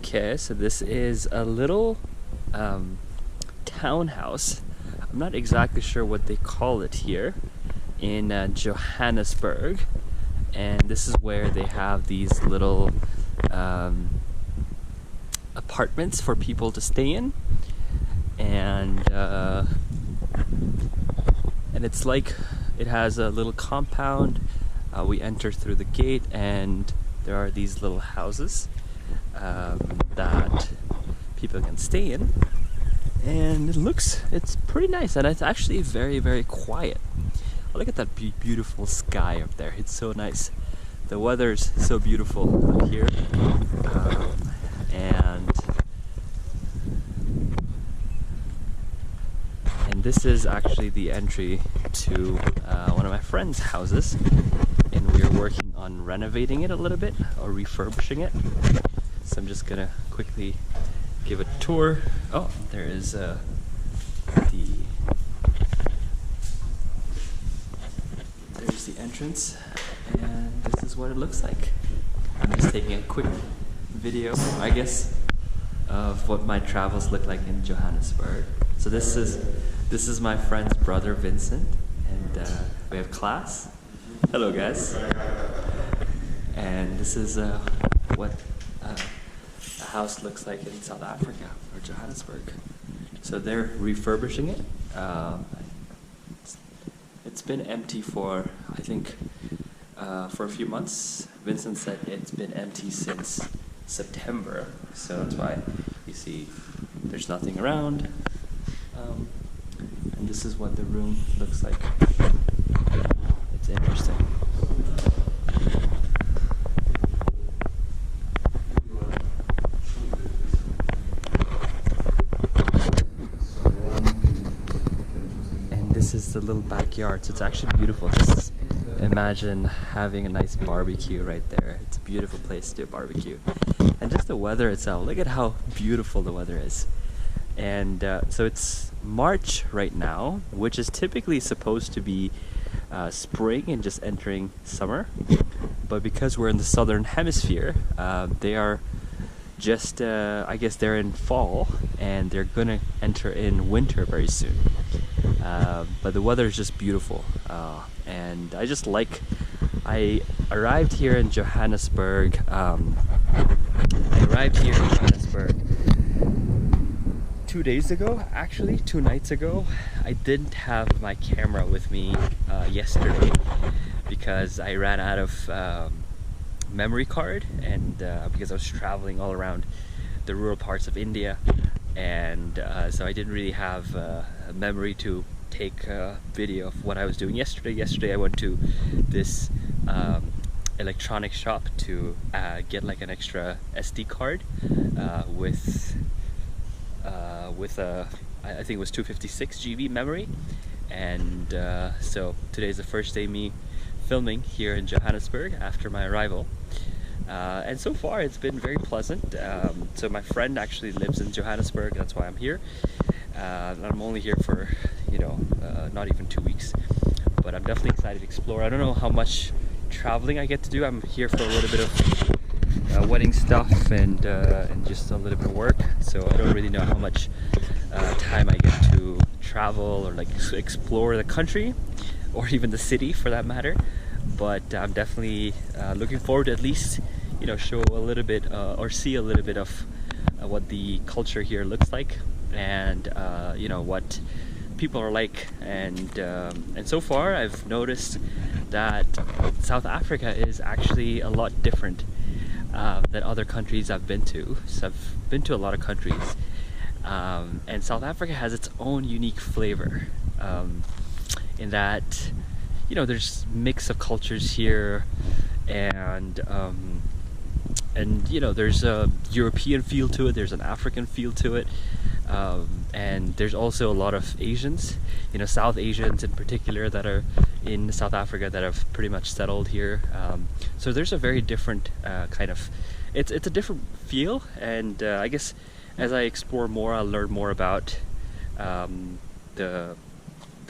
Okay, so this is a little townhouse. I'm not exactly sure what they call it here in Johannesburg, and this is where they have these little apartments for people to stay in, and it's like it has a little compound. We enter through the gate, and there are these little houses that people can stay in, and it's pretty nice, and it's actually very, very quiet. Look at that beautiful sky up there. It's so nice. The weather's so beautiful up here, and this is actually the entry to one of my friend's houses, and we're working on renovating it a little bit, or refurbishing it. So I'm just gonna quickly give a tour. Oh, there is there's the entrance, and this is what it looks like. I'm just taking a quick video, I guess, of what my travels look like in Johannesburg. So this is my friend's brother Vincent, and we have class. Hello guys. And this is what a house looks like in South Africa, or Johannesburg. So they're refurbishing it. It's been empty for, I think, for a few months. Vincent said it's been empty since September, so that's why you see there's nothing around. And this is what the room looks like. It's interesting. And this is the little backyard, so it's actually beautiful. Just imagine having a nice barbecue right there. It's a beautiful place to do a barbecue. And just the weather itself, look at how beautiful the weather is. And so it's March right now, which is typically supposed to be spring and just entering summer. But because we're in the southern hemisphere, they are just, I guess they're in fall, and they're gonna enter in winter very soon. But the weather is just beautiful, and I arrived here in Johannesburg. I arrived here in Johannesburg 2 days ago, actually, 2 nights ago. I didn't have my camera with me yesterday because I ran out of memory card, and because I was traveling all around the rural parts of India, and so I didn't really have a memory to take a video of what I was doing yesterday. Yesterday I went to this electronic shop to get like an extra SD card with a, I think it was 256 GB memory, and so today's the first day me filming here in Johannesburg after my arrival, and so far it's been very pleasant. So my friend actually lives in Johannesburg, that's why I'm here. I'm only here for, not even 2 weeks, but I'm definitely excited to explore. I don't know how much traveling I get to do. I'm here for a little bit of wedding stuff and just a little bit of work, so I don't really know how much time I get to travel or like explore the country, or even the city for that matter. But I'm definitely looking forward to at least show a little bit or see a little bit of what the culture here looks like, and what people are like, and so far I've noticed that South Africa is actually a lot different than other countries I've been to. So I've been to a lot of countries, and South Africa has its own unique flavor, in that there's mix of cultures here, and there's a European feel to it, there's an African feel to it, and there's also a lot of Asians, South Asians in particular, that are in South Africa that have pretty much settled here. So there's a very different kind of, it's a different feel, and I guess as I explore more, I'll learn more about the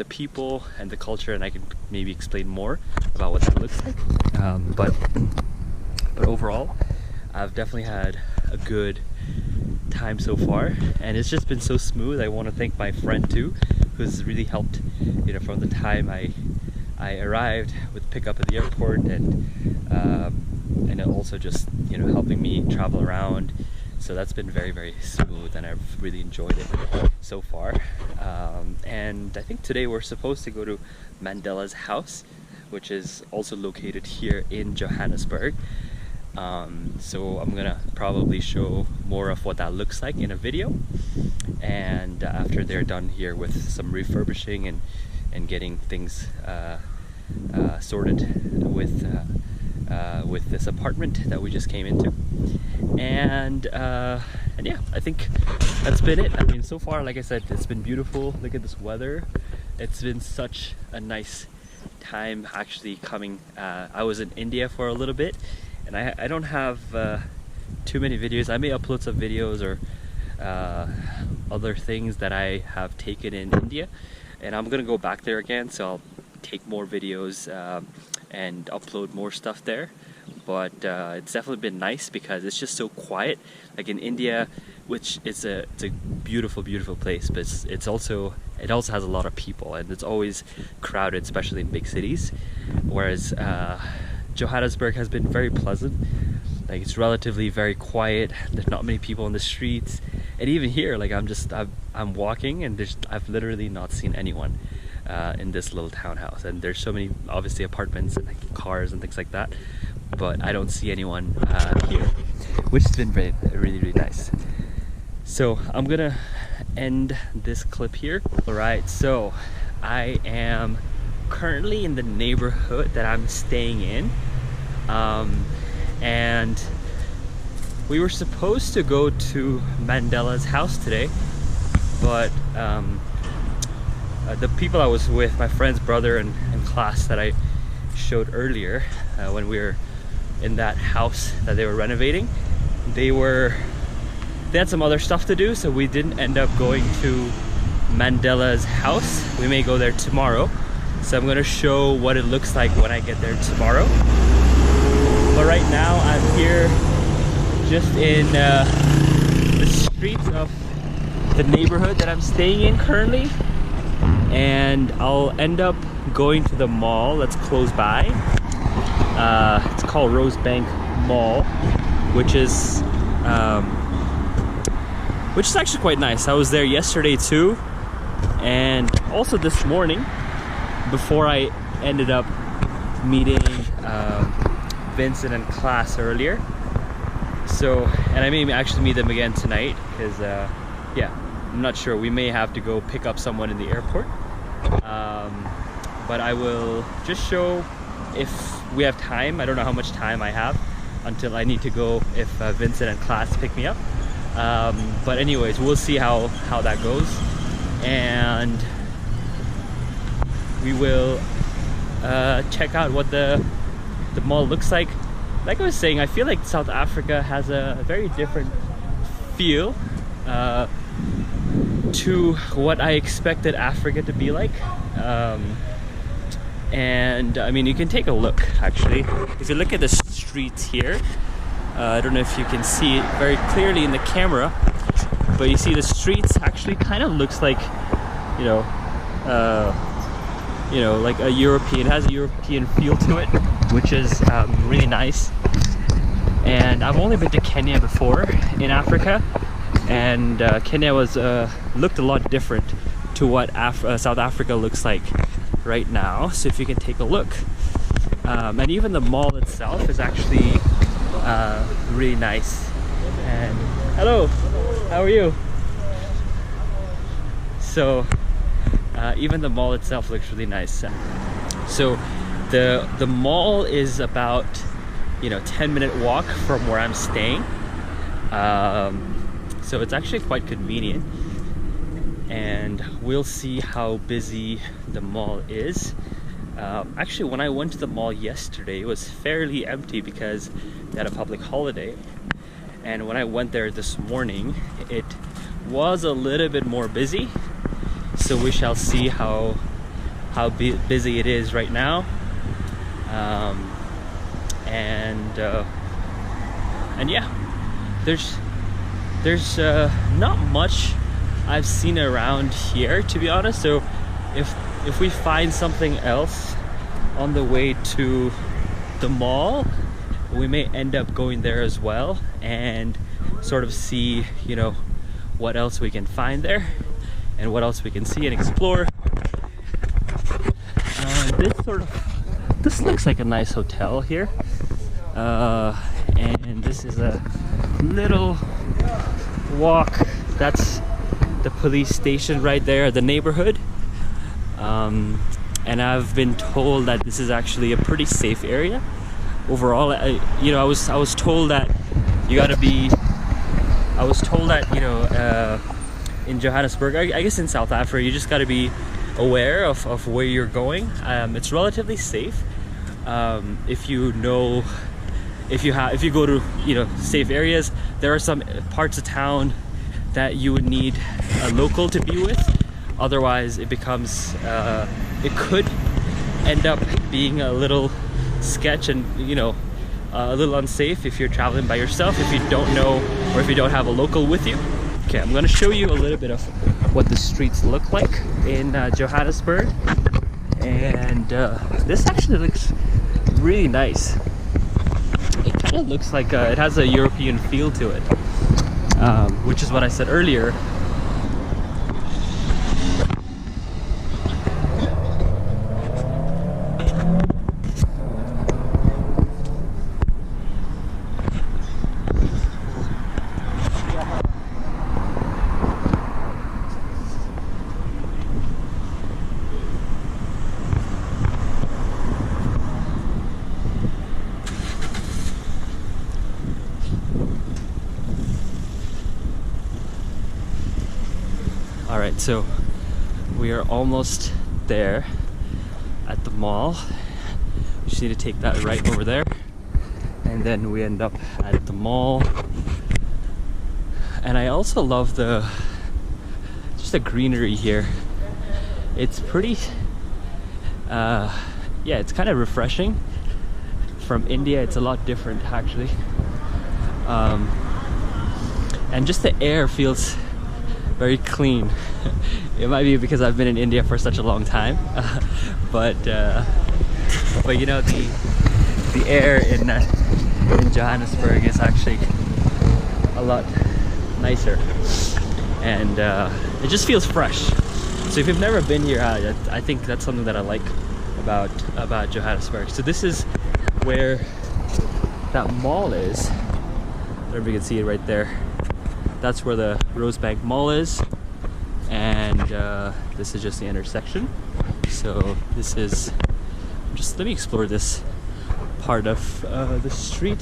people and the culture, and I can maybe explain more about what that looks like. But overall, I've definitely had a good time so far, and it's just been so smooth. I want to thank my friend too, who's really helped, you know, from the time I arrived with pickup at the airport, and also just, you know, helping me travel around. So that's been very, very smooth, and I've really enjoyed it so far. And I think today we're supposed to go to Mandela's house, which is also located here in Johannesburg. So I'm gonna probably show more of what that looks like in a video, and after they're done here with some refurbishing and getting things sorted with this apartment that we just came into, and yeah, I think that's been it. I mean, so far, like I said, it's been beautiful. Look at this weather. It's been such a nice time actually coming. I was in India for a little bit, and I don't have too many videos. I may upload some videos or other things that I have taken in India, and I'm gonna go back there again, so I'll take more videos and upload more stuff there. But it's definitely been nice because it's just so quiet. Like in India, which it's a beautiful, beautiful place, but it also has a lot of people, and it's always crowded, especially in big cities. Whereas Johannesburg has been very pleasant. Like, it's relatively very quiet. There's not many people on the streets, and even here, like I'm walking, and I've literally not seen anyone in this little townhouse. And there's so many, obviously, apartments and like cars and things like that, but I don't see anyone here, which has been really, really nice. So I'm gonna end this clip here. All right, so I am currently in the neighborhood that I'm staying in, and we were supposed to go to Mandela's house today, but the people I was with, my friend's brother and class that I showed earlier, when we were in that house that they were renovating, they had some other stuff to do, so we didn't end up going to Mandela's house. We may go there tomorrow, so I'm gonna show what it looks like when I get there tomorrow. But right now I'm here just in the streets of the neighborhood that I'm staying in currently, and I'll end up going to the mall that's close by. It's called Rosebank Mall, which is actually quite nice. I was there yesterday too, and also this morning before I ended up meeting Vincent and class earlier. So, and I may actually meet them again tonight because yeah, I'm not sure. We may have to go pick up someone in the airport. But I will just show if we have time. I don't know how much time I have until I need to go if Vincent and class pick me up. But anyways, we'll see how that goes, and we will check out what the mall looks like. Like I was saying, I feel like South Africa has a very different feel to what I expected Africa to be like. And I mean, you can take a look actually. If you look at the streets here, I don't know if you can see it very clearly in the camera, but you see the streets actually kind of looks like, you know, like a European, has a European feel to it, which is really nice. And I've only been to Kenya before in Africa, and Kenya looked a lot different to what South Africa looks like right now. So if you can take a look, and even the mall itself is actually really nice. And hello, how are you? So even the mall itself looks really nice. So the mall is about, you know, 10-minute walk from where I'm staying. So it's actually quite convenient, and we'll see how busy the mall is. Actually, when I went to the mall yesterday, it was fairly empty because they had a public holiday. And when I went there this morning, it was a little bit more busy. So we shall see how busy it is right now. And yeah, there's there's not much I've seen around here, to be honest. So if we find something else on the way to the mall, we may end up going there as well and sort of see, you know, what else we can find there and what else we can see and explore. This looks like a nice hotel here, and this is a little walk. That's the police station right there, the neighborhood. And I've been told that this is actually a pretty safe area overall. You know, I was told that you gotta be. I was told that, you know, in Johannesburg, I guess in South Africa, you just gotta be aware of where you're going. It's relatively safe if you know, if you go to, you know, safe areas. There are some parts of town that you would need a local to be with. Otherwise, it becomes it could end up being a little sketch and, you know, a little unsafe if you're traveling by yourself, if you don't know or if you don't have a local with you. Okay, I'm gonna show you a little bit of what the streets look like in Johannesburg, and this actually looks really nice. It kind of looks like it has a European feel to it, which is what I said earlier. Alright, so we are almost there at the mall. We just need to take that right over there, and then we end up at the mall. And I also love just the greenery here. It's pretty, yeah, it's kind of refreshing. From India, it's a lot different actually. And just the air feels very clean. It might be because I've been in India for such a long time, but you know, the air in Johannesburg is actually a lot nicer, and it just feels fresh. So if you've never been here, I think that's something that I like about Johannesburg. So this is where that mall is. I don't know if you can see it right there. That's where the Rosebank Mall is, and this is just the intersection. So this is let me explore this part of the street,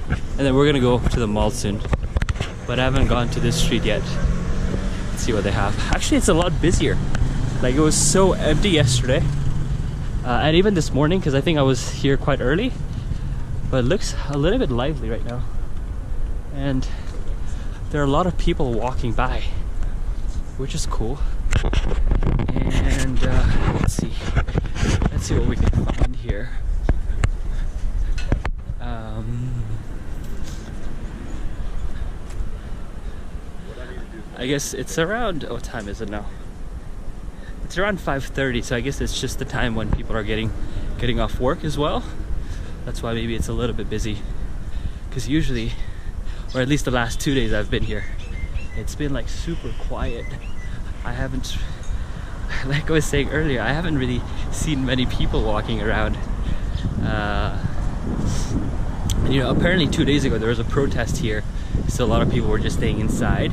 and then we're gonna go to the mall soon. But I haven't gone to this street yet. Let's see what they have. Actually, it's a lot busier. Like, it was so empty yesterday, and even this morning, because I think I was here quite early. But it looks a little bit lively right now, and there are a lot of people walking by, which is cool. And let's see what we can find here. I guess it's around, what time is it now? It's around 5:30, so I guess it's just the time when people are getting off work as well. That's why maybe it's a little bit busy, because usually, or at least the last 2 days I've been here, it's been like super quiet. I haven't, like I was saying earlier, I haven't really seen many people walking around. You know, apparently 2 days ago there was a protest here, so a lot of people were just staying inside.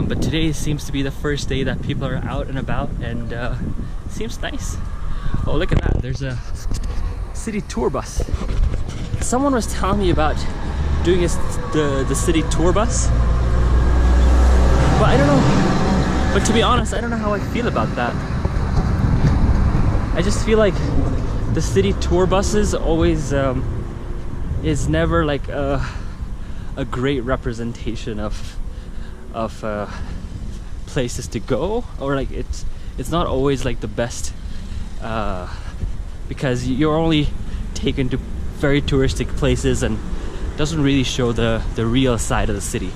But today seems to be the first day that people are out and about, and seems nice. Oh, look at that, there's a city tour bus. Someone was telling me about doing the city tour bus, but I don't know. But to be honest, I don't know how I feel about that. I just feel like the city tour buses always is never like a great representation of places to go, or like it's not always like the best, because you're only taken to very touristic places and doesn't really show the real side of the city.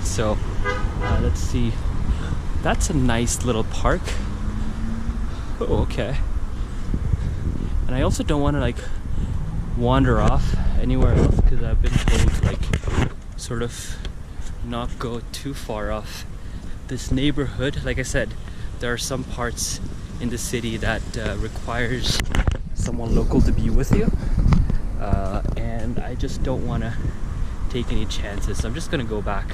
So let's see. That's a nice little park. Oh, okay. And I also don't want to like wander off anywhere else because I've been told to like sort of not go too far off this neighborhood. Like I said, there are some parts in the city that requires someone local to be with you, and I just don't want to take any chances. So I'm just gonna go back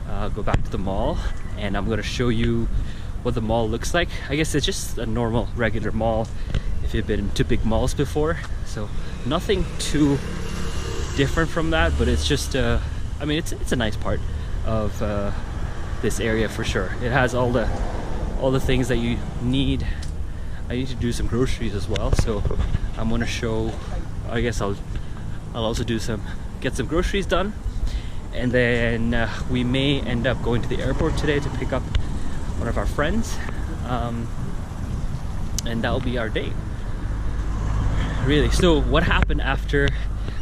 to the mall, and I'm gonna show you what the mall looks like. I guess it's just a normal regular mall if you've been to big malls before, so nothing too different from that, but it's just I mean it's a nice part of this area for sure. It has all the things that you need. I need to do some groceries as well, so I'm gonna show. I guess I'll also get some groceries done, and then we may end up going to the airport today to pick up one of our friends, and that'll be our day, really. So what happened after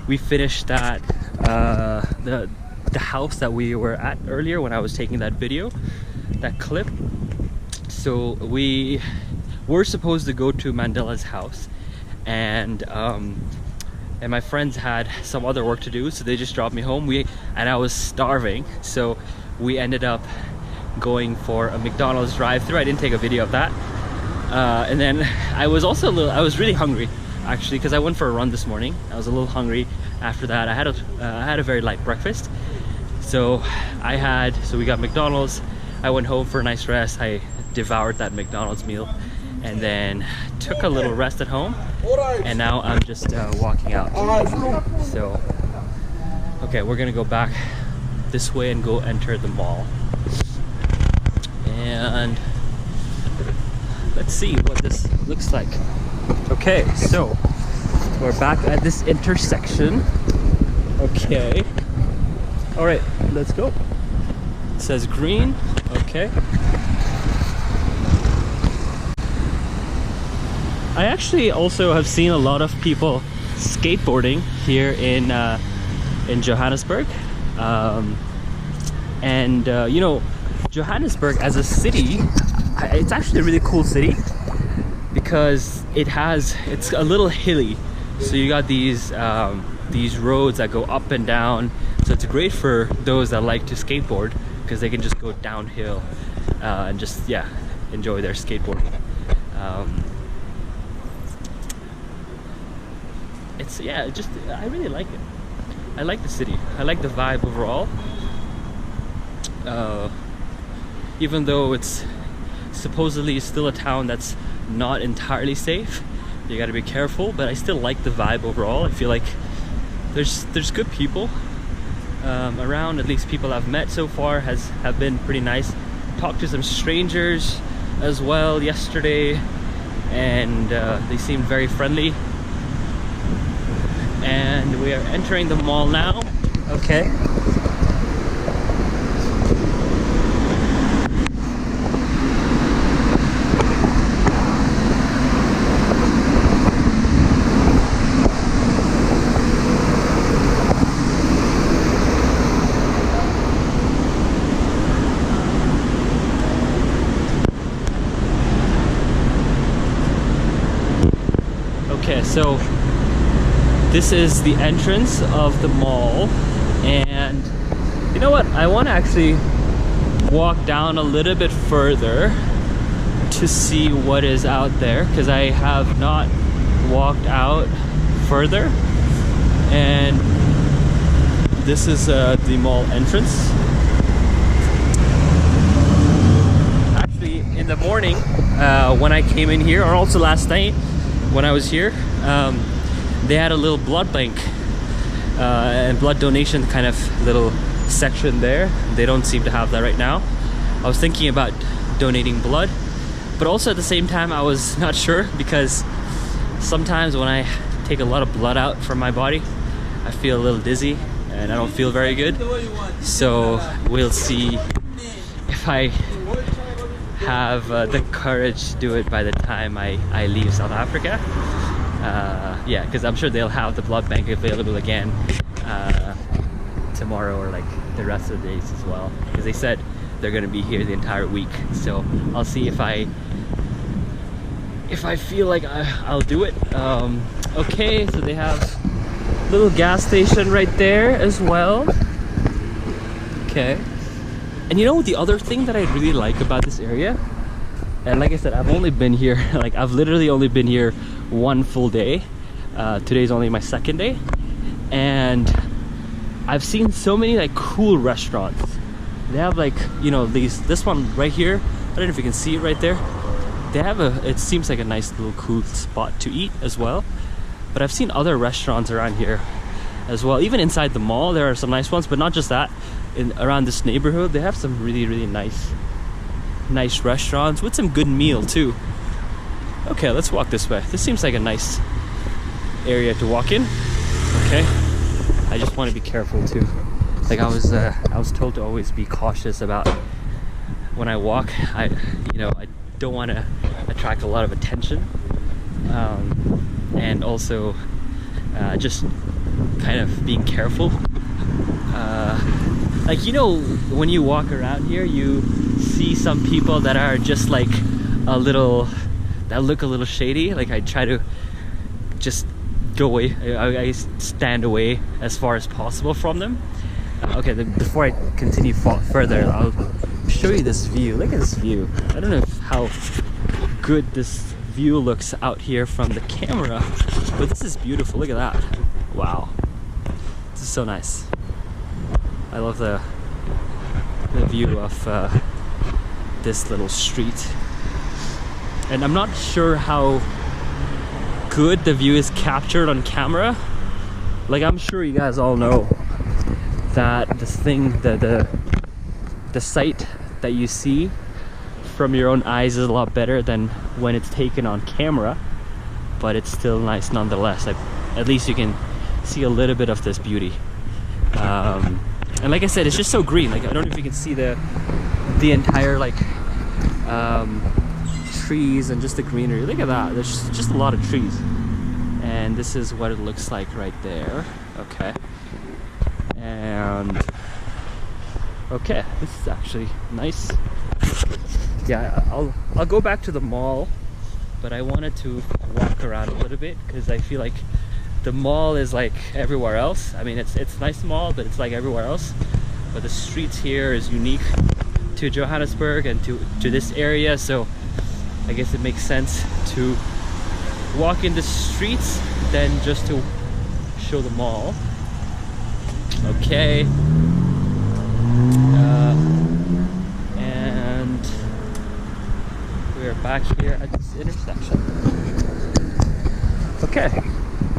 we finished that the house that we were at earlier when I was taking that video, that clip? So we were supposed to go to Mandela's house, and my friends had some other work to do, so they just dropped me home. And I was starving, so we ended up going for a McDonald's drive-thru. I didn't take a video of that. And then I was really hungry actually, because I went for a run this morning. I was a little hungry after that. I had a very light breakfast, so we got McDonald's. I went home for a nice rest. I devoured that McDonald's meal, and then took a little rest at home, and now I'm just walking out. So okay, we're gonna go back this way and go enter the mall, and let's see what this looks like. Okay, so we're back at this intersection. Okay, all right, let's go. It says green. Okay, I actually also have seen a lot of people skateboarding here in Johannesburg, and you know, Johannesburg as a city, it's actually a really cool city because it's a little hilly, so you got these roads that go up and down, so it's great for those that like to skateboard because they can just go downhill and just enjoy their skateboarding. I really like it. I like the city. I like the vibe overall. Even though it's supposedly still a town that's not entirely safe, you got to be careful, but I still like the vibe overall. I feel like there's good people around. At least people I've met so far have been pretty nice. Talked to some strangers as well yesterday, and they seemed very friendly. And we are entering the mall now. Okay. Okay, so this is the entrance of the mall, and you know what? I want to actually walk down a little bit further to see what is out there, because I have not walked out further. And this is the mall entrance. Actually, in the morning when I came in here, or also last night when I was here, they had a little blood bank and blood donation kind of little section there. They don't seem to have that right now. I was thinking about donating blood, but also at the same time I was not sure, because sometimes when I take a lot of blood out from my body, I feel a little dizzy and I don't feel very good. So we'll see if I have the courage to do it by the time I leave South Africa. Yeah, because I'm sure they'll have the blood bank available again tomorrow or like the rest of the days as well, because they said they're gonna be here the entire week. So I'll see if I feel like I'll do it. Okay, so they have a little gas station right there as well. Okay. And you know the other thing that I really like about this area, and like I said, I've only been here, like I've literally only been here one full day. Today's only my second day, and I've seen so many like cool restaurants. They have like, you know, this one right here, I don't know if you can see it right there. They have it seems like a nice little cool spot to eat as well. But I've seen other restaurants around here as well. Even inside the mall there are some nice ones, but not just that. Around this neighborhood they have some really nice restaurants with some good meal too. Okay, let's walk this way. This seems like a nice area to walk in. Okay, I just want to be careful too. Like I was told to always be cautious about when I walk. I don't want to attract a lot of attention, and also just kind of being careful. Like, you know, when you walk around here, you see some people that are just like that look a little shady. Like I try to just go away. I stand away as far as possible from them. Okay, before I continue further, I'll show you this view. Look at this view. I don't know how good this view looks out here from the camera, but this is beautiful. Look at that. Wow, this is so nice. I love the view of this little street, and I'm not sure how good the view is captured on camera. Like I'm sure you guys all know that this thing, the sight that you see from your own eyes is a lot better than when it's taken on camera, but it's still nice nonetheless. Like, at least you can see a little bit of this beauty. And like I said, it's just so green. Like I don't know if you can see the entire like trees and just the greenery. Look at that. There's just a lot of trees, and this is what it looks like right there. Okay, and okay, this is actually nice. Yeah, I'll go back to the mall, but I wanted to walk around a little bit because I feel like the mall is like everywhere else. I mean, it's nice mall, but it's like everywhere else. But the streets here is unique to Johannesburg and to this area, so I guess it makes sense to walk in the streets than just to show the mall. Okay. And we're back here at this intersection. Okay.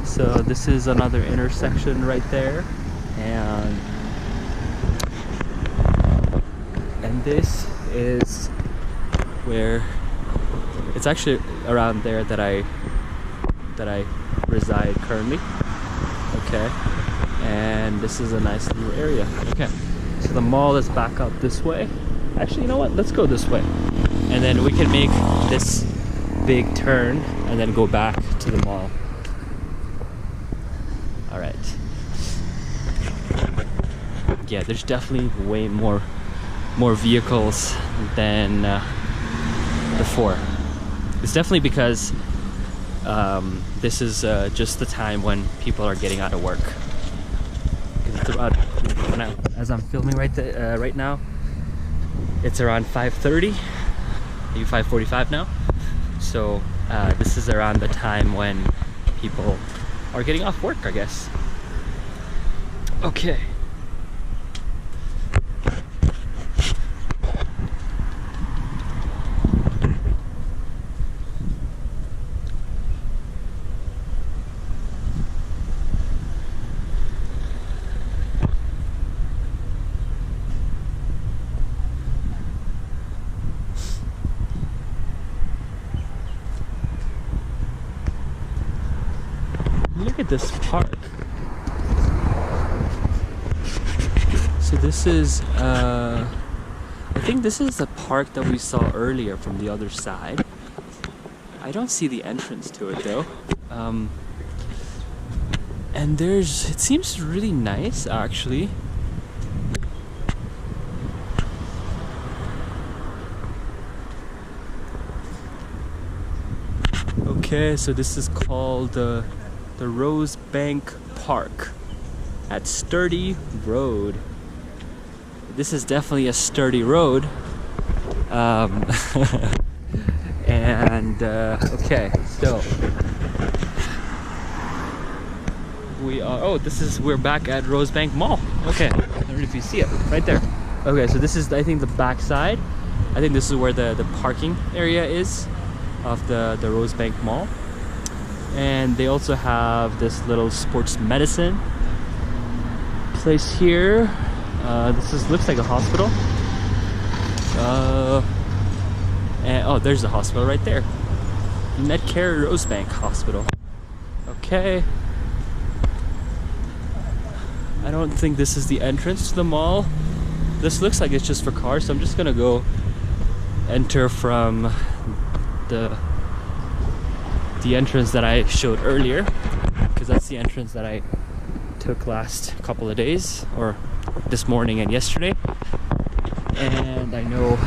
So this is another intersection right there, and this is where it's actually around there that I reside currently. Okay, and this is a nice little area. Okay, so the mall is back up this way. Actually, you know what? Let's go this way, and then we can make this big turn and then go back to the mall. All right. Yeah, there's definitely way more vehicles than before. It's definitely because this is just the time when people are getting out of work. It's about, as I'm filming right now, it's around 5:30, maybe 5:45 now. So this is around the time when people are getting off work, I guess. Okay. Look at this park. So this is, I think this is the park that we saw earlier from the other side. I don't see the entrance to it though. And it seems really nice actually. Okay, so this is called the Rosebank Park at Sturdy Road. This is definitely a sturdy road. Okay, so we are, we're back at Rosebank Mall. Okay, I don't know if you see it right there. Okay, so this is, I think, the back side. I think this is where the parking area is of the Rosebank Mall. And they also have this little sports medicine place here. Looks like a hospital. And oh, there's a hospital right there. Medcare Rosebank Hospital. Okay. I don't think this is the entrance to the mall. This looks like it's just for cars, so I'm just gonna go enter from the entrance that I showed earlier, because that's the entrance that I took last couple of days, or this morning and yesterday, and I know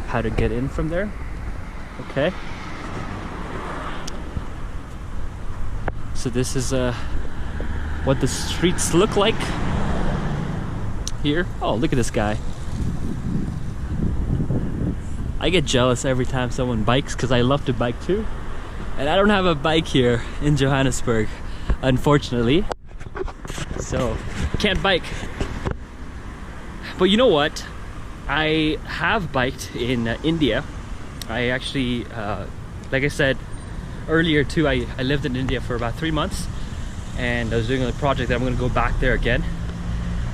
how to get in from there. Okay, so this is what the streets look like here. Oh, look at this guy. I get jealous every time someone bikes, because I love to bike too, and I don't have a bike here in Johannesburg, unfortunately, so can't bike. But you know what, I have biked in India. I actually, like I said earlier too, I lived in India for about 3 months, and I was doing a project that I'm going to go back there again.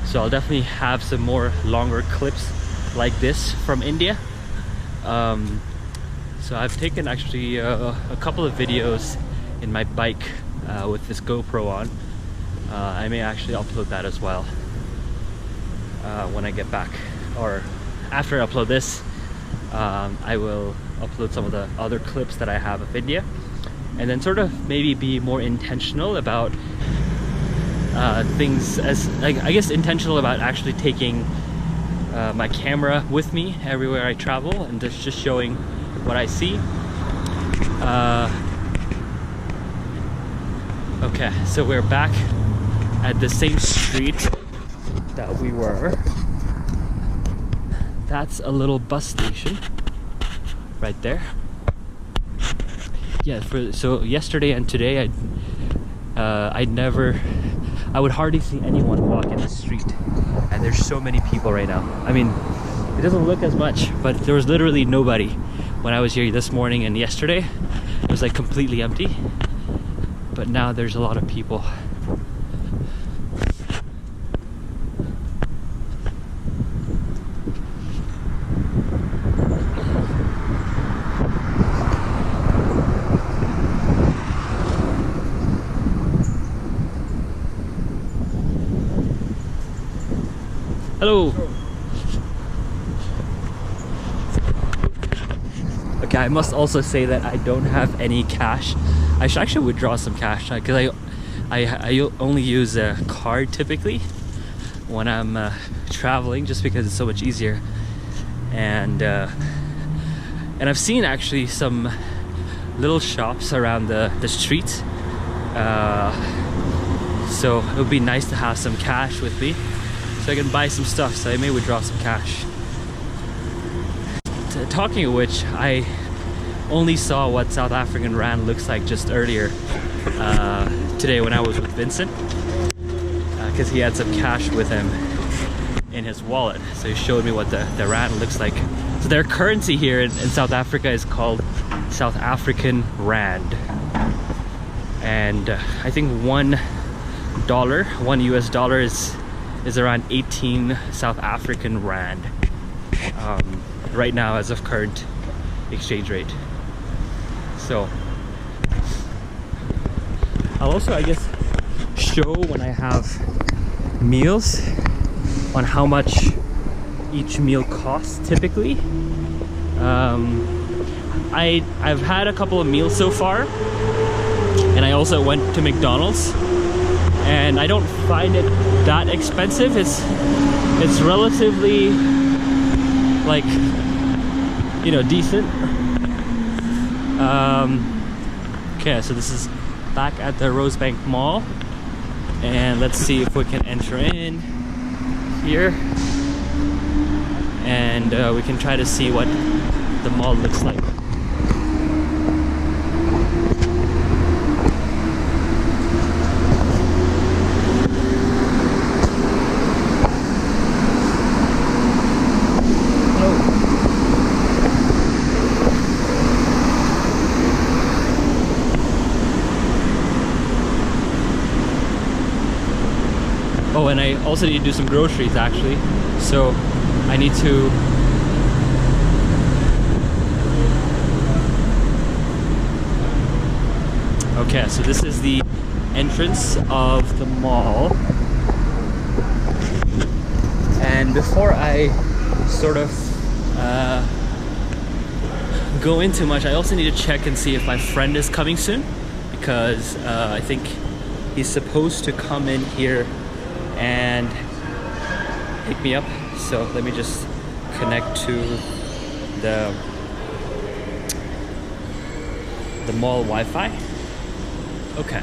So I'll definitely have some more longer clips like this from India. So I've taken actually a couple of videos in my bike with this GoPro on. I may actually upload that as well when I get back, or after I upload this. I will upload some of the other clips that I have of India, and then sort of maybe be more intentional about things, as I guess intentional about actually taking my camera with me everywhere I travel, and just showing what I see. Okay, so we're back at the same street that we were. That's a little bus station right there. Yeah, so yesterday and today I would hardly see anyone walk in the street, and there's so many people right now. I mean, it doesn't look as much, but there was literally nobody when I was here this morning, and yesterday it was like completely empty, but now there's a lot of people. Hello. Okay, I must also say that I don't have any cash. I should actually withdraw some cash, because I only use a card typically when I'm traveling, just because it's so much easier. And I've seen actually some little shops around the street, so it would be nice to have some cash with me, so I can buy some stuff. So I may withdraw some cash. Talking of which, I only saw what South African Rand looks like just earlier today when I was with Vincent, because he had some cash with him in his wallet. So he showed me what the Rand looks like. So their currency here in South Africa is called South African Rand. And I think $1 US dollar is around 18 South African Rand right now, as of current exchange rate. So I'll also, I guess, show when I have meals on how much each meal costs typically. I've had a couple of meals so far, and I also went to McDonald's, and I don't find it that expensive. It's relatively, like, you know, decent. Okay, so this is back at the Rosebank Mall, and let's see if we can enter in here, and we can try to see what the mall looks like. Oh, and I also need to do some groceries actually, so I need to okay, so this is the entrance of the mall, and before I sort of go into much, I also need to check and see if my friend is coming soon, because I think he's supposed to come in here and pick me up. So let me just connect to the mall Wi-Fi. Okay.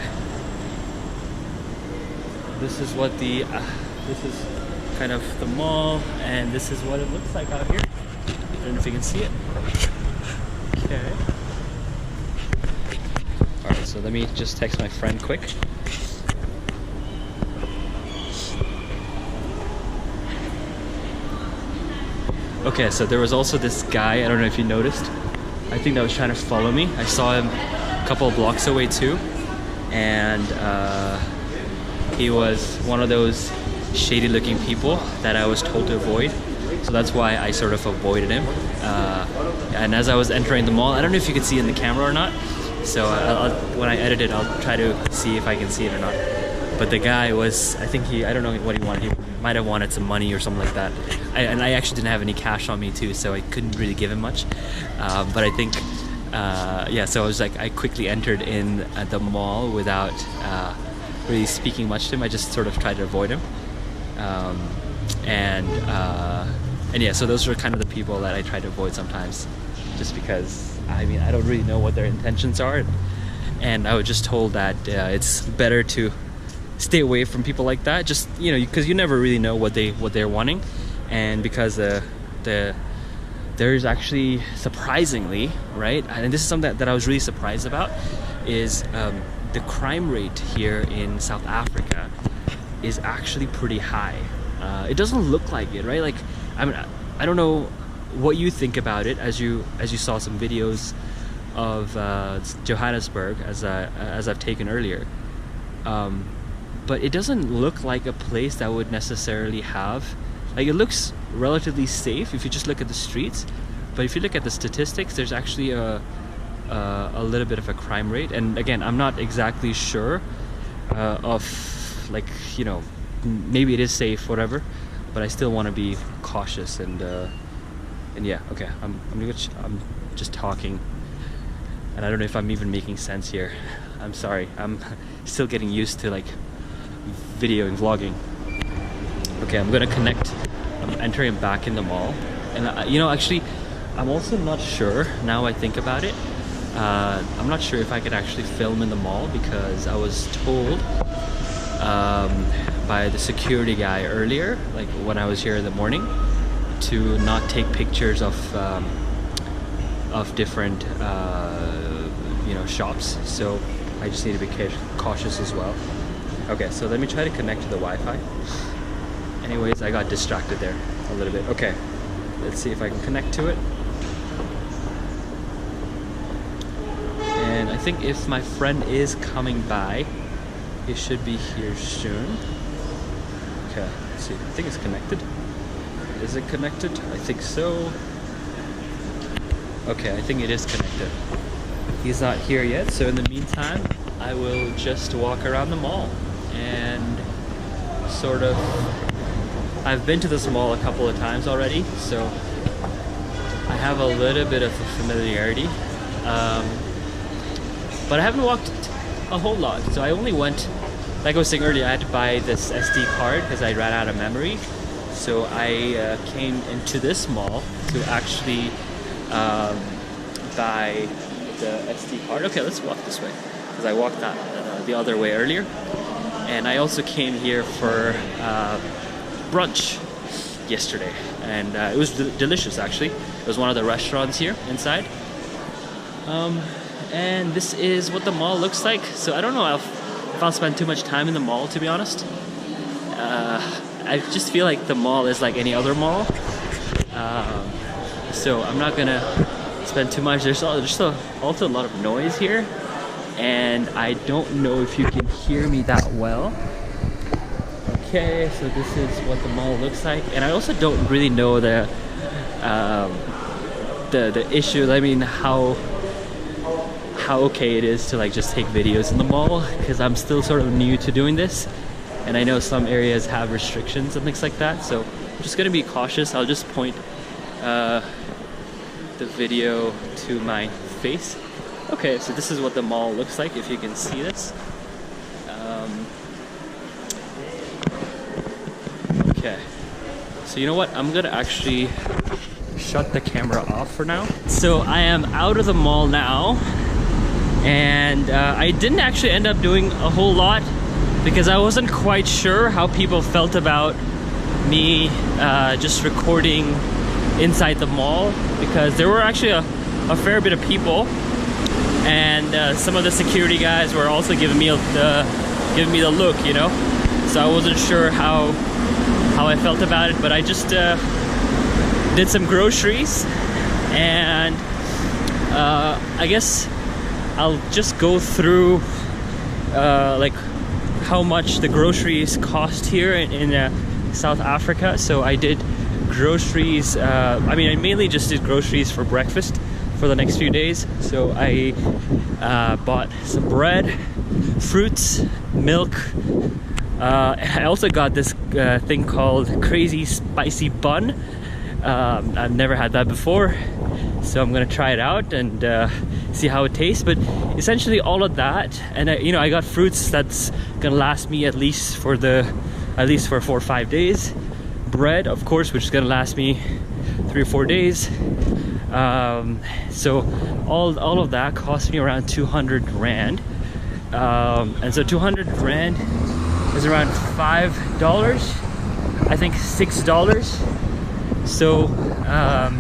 This is what the this is kind of the mall, and this is what it looks like out here. I don't know if you can see it. Okay. All right. So let me just text my friend quick. Okay, so there was also this guy, I don't know if you noticed, I think that was trying to follow me. I saw him a couple of blocks away too, and he was one of those shady looking people that I was told to avoid, so that's why I sort of avoided him. And as I was entering the mall, I don't know if you can see in the camera or not, so when I edit it, I'll try to see if I can see it or not. But the guy was, I think I don't know what he wanted. He might have wanted some money or something like that. And I actually didn't have any cash on me too, so I couldn't really give him much. But I think, yeah, so I was like, I quickly entered in at the mall without really speaking much to him. I just sort of tried to avoid him. And yeah, so those were kind of the people that I try to avoid sometimes, just because, I mean, I don't really know what their intentions are. And I was just told that it's better to stay away from people like that, just, you know, because you never really know what they're wanting. And because there's actually, surprisingly, right, and this is something that I was really surprised about, is the crime rate here in South Africa is actually pretty high. It doesn't look like it, right? Like, I mean, I don't know what you think about it as you saw some videos of Johannesburg as I've taken earlier. But it doesn't look like a place that would necessarily have, like, it looks relatively safe if you just look at the streets, but if you look at the statistics, there's actually a little bit of a crime rate. And again, I'm not exactly sure of, like, you know, maybe it is safe, whatever, but I still want to be cautious. And yeah, okay, I'm just talking, and I don't know if I'm even making sense here. I'm sorry, I'm still getting used to like video and vlogging. Okay, I'm gonna connect. I'm entering back in the mall, and you know, actually, I'm also not sure, now I think about it, I'm not sure if I could actually film in the mall, because I was told by the security guy earlier, like when I was here in the morning, to not take pictures of different you know, shops. So I just need to be cautious as well. Okay, so let me try to connect to the Wi-Fi. Anyways, I got distracted there a little bit. Okay, let's see if I can connect to it. And I think if my friend is coming by, he should be here soon. Okay, let's see. I think it's connected. Is it connected? I think so. Okay, I think it is connected. He's not here yet, so in the meantime, I will just walk around the mall and sort of, I've been to this mall a couple of times already, so I have a little bit of a familiarity, but I haven't walked a whole lot. So I only went, like I was saying earlier, I had to buy this SD card because I ran out of memory. So I came into this mall to actually buy the SD card. Okay, let's walk this way. because I walked the other way earlier. And I also came here for brunch yesterday, and it was delicious actually. It was one of the restaurants here inside. And this is what the mall looks like. So I don't know if I'll spend too much time in the mall, to be honest. I just feel like the mall is like any other mall. So I'm not gonna spend too much. There's also a lot of noise here, and I don't know if you can hear me that well. Okay, so this is what the mall looks like, and I also don't really know the issue. I mean, how okay it is to like just take videos in the mall, because I'm still sort of new to doing this, and I know some areas have restrictions and things like that. So I'm just gonna be cautious. I'll just point the video to my face. Okay, so this is what the mall looks like, if you can see this. Okay, so you know what? I'm gonna actually shut the camera off for now. So I am out of the mall now, and I didn't actually end up doing a whole lot because I wasn't quite sure how people felt about me just recording inside the mall, because there were actually a fair bit of people, and some of the security guys were also giving me the look, you know. So I wasn't sure how I felt about it, but I just did some groceries, and I guess I'll just go through like how much the groceries cost here in South Africa. So I did groceries, I mean, I mainly just did groceries for breakfast for the next few days. So I bought some bread, fruits, milk. I also got this thing called crazy spicy bun. I've never had that before, so I'm gonna try it out and see how it tastes. But essentially all of that, and I got fruits that's gonna last me at least for 4 or 5 days. Bread, of course, which is gonna last me 3 or 4 days. So all of that cost me around 200 rand, and so 200 rand is around $5, I think $6. So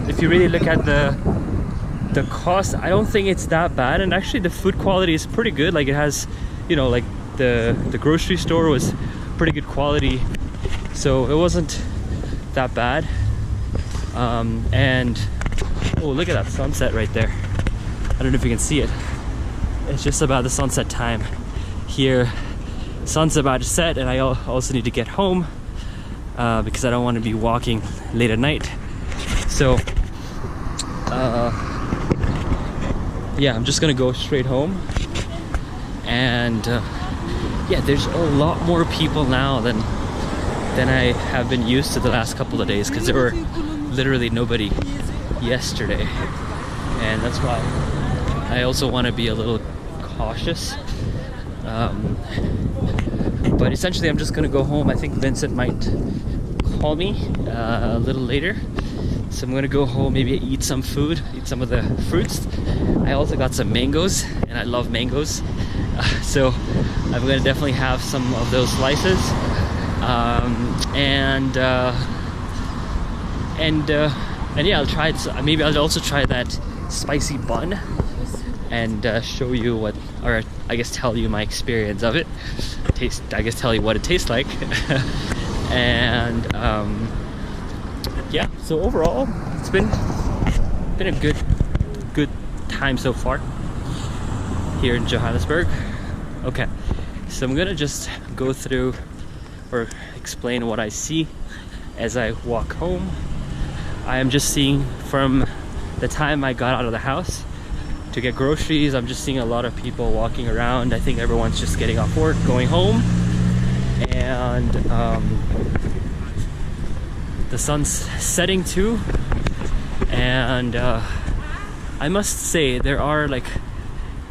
if you really look at the cost, I don't think it's that bad, and actually the food quality is pretty good. Like, it has, you know, like the grocery store was pretty good quality, so it wasn't that bad. And oh, look at that sunset right there. I don't know if you can see it. It's just about the sunset time here. Sun's about to set, and I also need to get home because I don't want to be walking late at night. So yeah, I'm just gonna go straight home. And yeah, there's a lot more people now than I have been used to the last couple of days, because there were literally nobody yesterday, and that's why I also want to be a little cautious. But essentially I'm just gonna go home. I think Vincent might call me a little later, so I'm gonna go home, maybe eat some food, eat some of the fruits. I also got some mangoes, and I love mangoes, so I'm gonna definitely have some of those slices. And yeah, I'll try it. Maybe I'll also try that spicy bun and show you what, or I guess tell you my experience of it. I guess tell you what it tastes like. And yeah, so overall it's been a good time so far here in Johannesburg. Okay, so I'm gonna just go through or explain what I see as I walk home. I am just seeing, from the time I got out of the house to get groceries, I'm just seeing a lot of people walking around. I think everyone's just getting off work, going home, and the sun's setting too. And I must say, there are, like,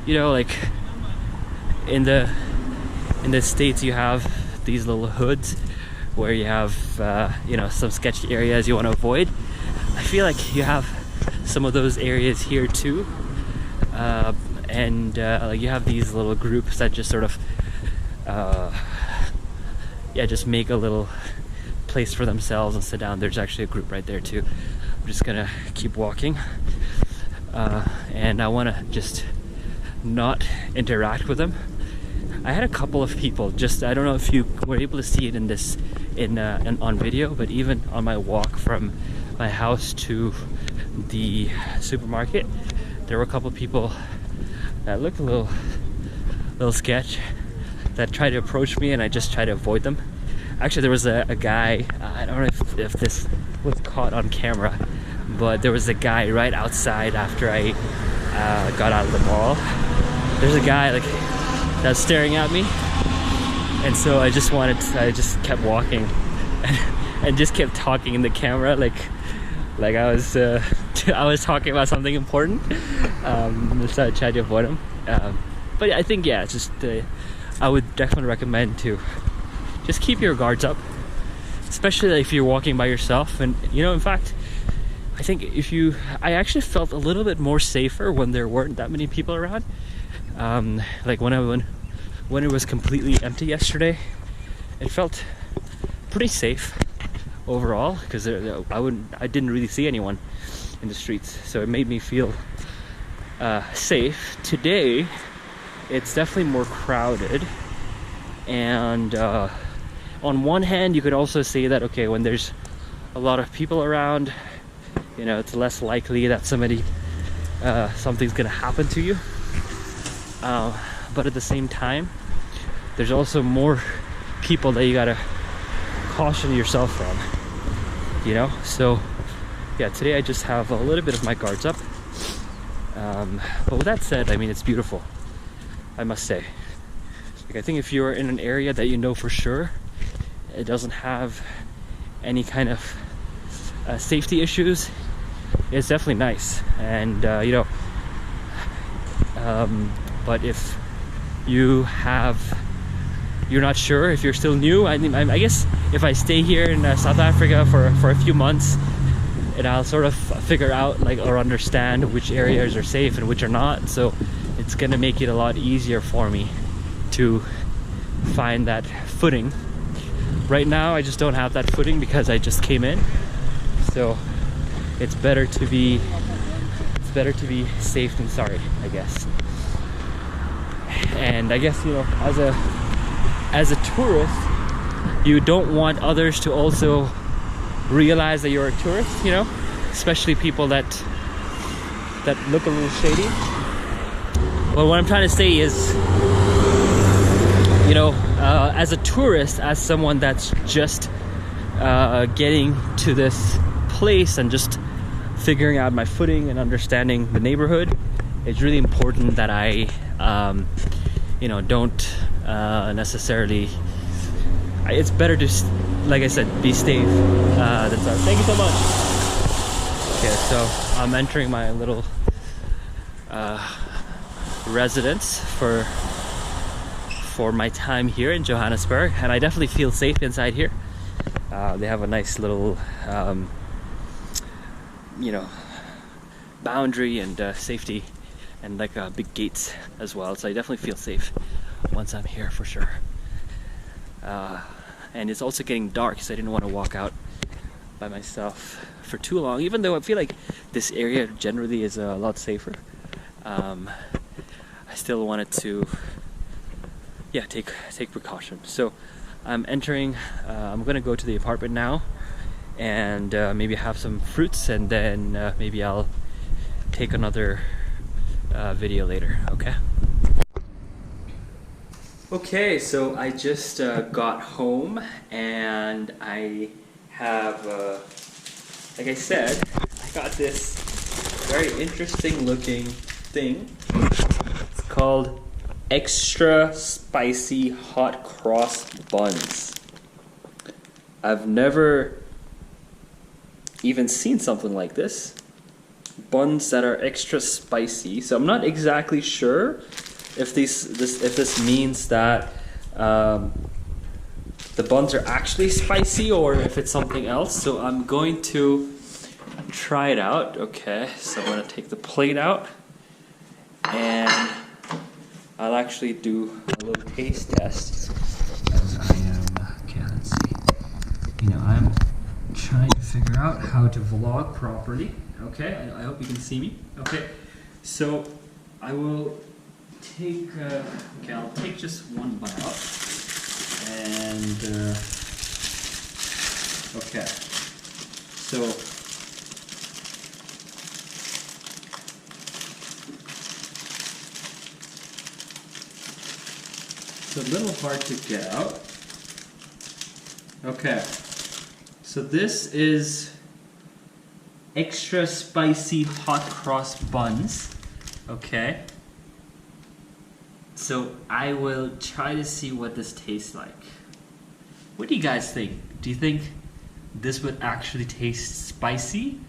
you know, like in the States you have these little hoods where you have you know, some sketchy areas you want to avoid. I feel like you have some of those areas here too, and like you have these little groups that just sort of yeah, just make a little place for themselves and sit down. There's actually a group right there too. I'm just gonna keep walking, and I want to just not interact with them. I had a couple of people, just I don't know if you were able to see it in this on video, but even on my walk from my house to the supermarket, there were a couple of people that looked a little sketch that tried to approach me, and I just tried to avoid them. Actually, there was a guy, I don't know if this was caught on camera, but there was a guy right outside after I got out of the mall. There's a guy like that's staring at me, and so I just kept walking and just kept talking in the camera like I was I was talking about something important. So I tried to avoid him, but I think yeah, it's just I would definitely recommend to just keep your guards up, especially if you're walking by yourself. And you know, in fact, I think I actually felt a little bit more safer when there weren't that many people around. Like when it was completely empty yesterday, it felt pretty safe overall, because I didn't really see anyone in the streets, so it made me feel safe. Today it's definitely more crowded, and on one hand you could also say that okay, when there's a lot of people around, you know, it's less likely that something's gonna happen to you, but at the same time there's also more people that you gotta caution yourself from, you know. So yeah, today I just have a little bit of my guards up, but with that said, I mean, it's beautiful, I must say. Like, I think if you're in an area that you know for sure it doesn't have any kind of safety issues, it's definitely nice. And you know, but if you're not sure, if you're still new, I guess if I stay here in South Africa for a few months, and I'll sort of figure out or understand which areas are safe and which are not, so it's gonna make it a lot easier for me to find that footing. Right now I just don't have that footing because I just came in, so it's better to be safe than sorry, I guess. And I guess, you know, as a tourist, you don't want others to also realize that you're a tourist, you know, especially people that look a little shady. But what I'm trying to say is, you know, as a tourist, as someone that's just getting to this place and just figuring out my footing and understanding the neighborhood, it's really important that I you know, don't necessarily, it's better to, like I said, be safe than sorry. Thank you so much. Okay, so I'm entering my little residence for my time here in Johannesburg, and I definitely feel safe inside here. They have a nice little you know, boundary and safety, and like big gates as well, so I definitely feel safe once I'm here for sure. And it's also getting dark, so I didn't want to walk out by myself for too long, even though I feel like this area generally is a lot safer. I still wanted to, yeah, take precaution. So I'm entering, I'm gonna go to the apartment now, and maybe have some fruits, and then maybe I'll take another video later. Okay, so I just got home, and I have, like I said, I got this very interesting looking thing. It's called extra spicy hot cross buns. I've never even seen something like this. Buns that are extra spicy. So I'm not exactly sure if this means that the buns are actually spicy or if it's something else. So I'm going to try it out. Okay, so I'm gonna take the plate out, and I'll actually do a little taste test as I am. Okay, let's see. You know, I'm trying to figure out how to vlog properly. Okay, I hope you can see me. Okay, so I will take. Okay, I'll take just one bite out, and okay, so. It's a little hard to get out. Okay, so this is extra spicy hot cross buns. Okay, so I will try to see what this tastes like. What do you guys think? Do you think this would actually taste spicy,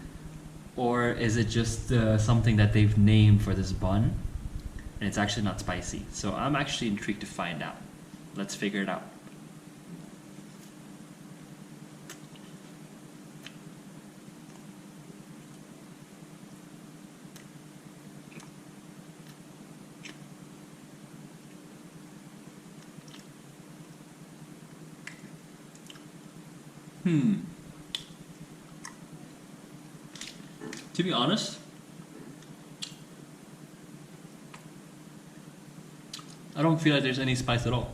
or is it just something that they've named for this bun? And it's actually not spicy. So I'm actually intrigued to find out. Let's figure it out. To be honest, I don't feel like there's any spice at all.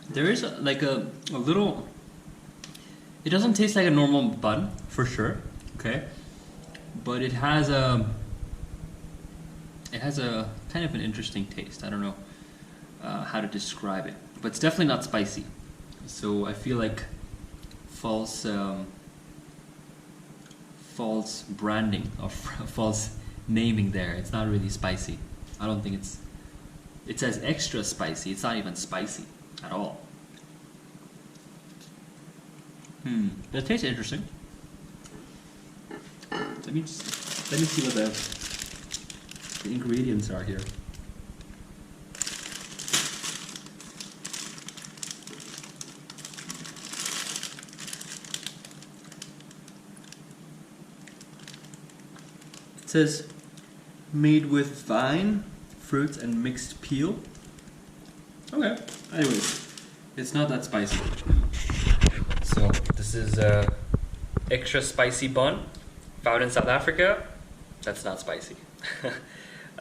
There is like a little, it doesn't taste like a normal bun, for sure, okay? But it has a kind of an interesting taste. I don't know how to describe it. But it's definitely not spicy. So I feel like false branding or false naming there. It's not really spicy. I don't think it says extra spicy. It's not even spicy at all. That tastes interesting. Let me see what the ingredients are here. It says made with vine, fruits, and mixed peel. Okay. Anyways, it's not that spicy. So this is a extra spicy bun found in South Africa. That's not spicy.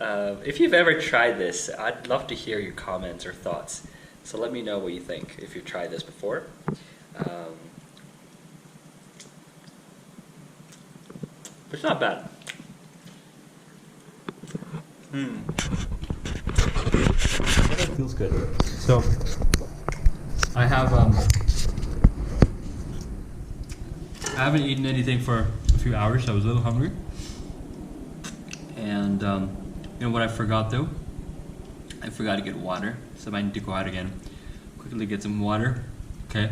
If you've ever tried this, I'd love to hear your comments or thoughts. So let me know what you think if you've tried this before. But it's not bad. That feels good. So I haven't eaten anything for a few hours, so I was a little hungry. And you know what I forgot though? I forgot to get water, so I need to go out again, quickly get some water. Okay.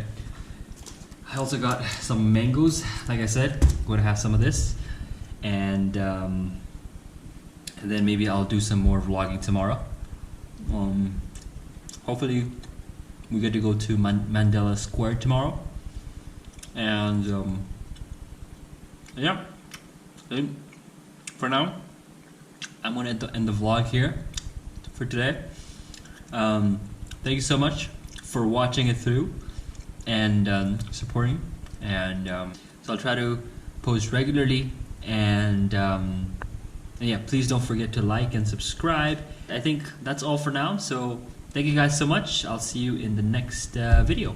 I also got some mangoes, like I said. I'm going to have some of this, and then maybe I'll do some more vlogging tomorrow. Hopefully we get to go to Mandela Square tomorrow, and yeah. And for now, I'm gonna end the vlog here for today. Thank you so much for watching it through and supporting. And so I'll try to post regularly, and yeah, please don't forget to like and subscribe. I think that's all for now. So thank you guys so much. I'll see you in the next video.